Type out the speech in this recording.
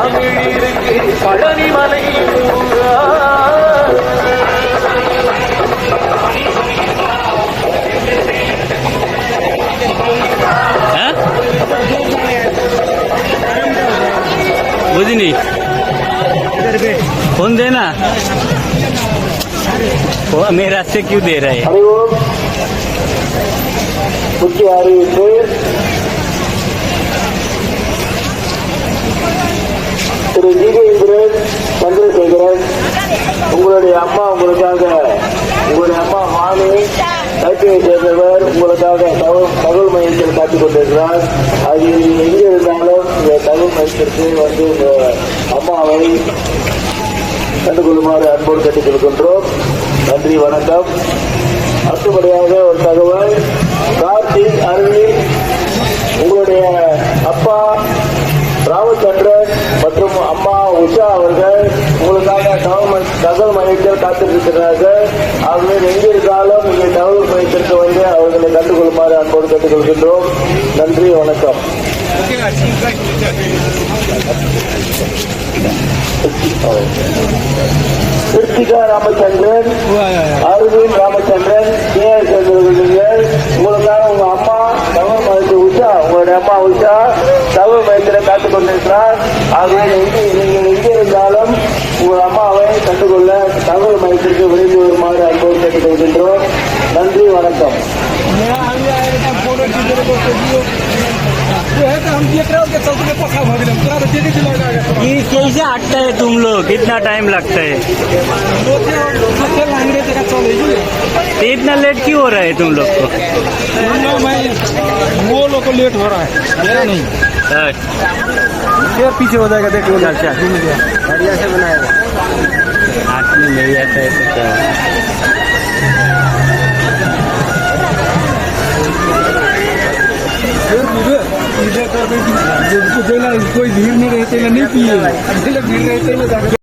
தமிழிற்கு பழனிமலை முருகா. बुझनी फोन देना वो मेरा से क्यों दे रहे हैं? முக்கிய அறிவிப்பு. திரு ஜிகேந்திரன் சந்திரசேகரன், உங்களுடைய அம்மா உங்களுக்காக, உங்களுடைய அம்மா வாணி கைப்பையை சேர்ந்தவர் உங்களுக்காக தகவல் மையத்தில் காத்துக் கொண்டிருக்கிறார். அது எங்கே இருந்தாலும் இந்த தகவல் மையத்திற்கு வந்து இந்த அம்மாவை கண்டுகொள்ளுமாறு அன்போடு கட்டிக் கொள்கின்றோம். நன்றி, வணக்கம். அடுத்தபடியாக ஒரு தகவல். கார்த்திக் அரவிந்த், உங்களுடைய அப்பா ராமச்சந்திரன் மற்றும் அம்மா உஷா அவர்கள் உங்களுக்காக தகவல் மையத்தில் காத்திருக்கிறார்கள். ஆகவே எங்கிருந்தாலும் நீங்கள் தகவல் மையத்திற்கு வந்து அவர்களை கண்டுகொள்ளுமாறு அன்போடு கேட்டுக்கொள்கின்றோம். நன்றி, வணக்கம். கிருத்திகா ராமச்சந்திரன், அரவிந்த் ராமச்சந்திரன், நீங்கள் உங்களுக்காக உங்க அம்மா தகவல் மையத்தில் உஷா, உங்களுடைய அம்மா உஷா தகவல் மையத்தில் காத்துக் கொண்டிருக்கிறார். ஆகவே நீங்கள் எங்கே இருந்தாலும் உங்கள் அம்மாவை கண்டுகொள்ள தகவல் மையத்திற்கு விரைந்து வருமாறு அன்போடு கேட்டுக் கொள்கின்றோம். நன்றி, வணக்கம். ये कैसे हटता है तुम लोग? कितना टाइम लगता है? तो इतना लेट क्यों हो रहा है तुम लोग को? वो लोग को लेट हो रहा है, मेरा नहीं। फिर पीछे हो जाएगा, देखो। अच्छा, बढ़िया से बनाएगा। हाथ में नहीं आता है तो क्या? कोई भीड़ नहीं रहते, नहीं पिए भीड़ रहते।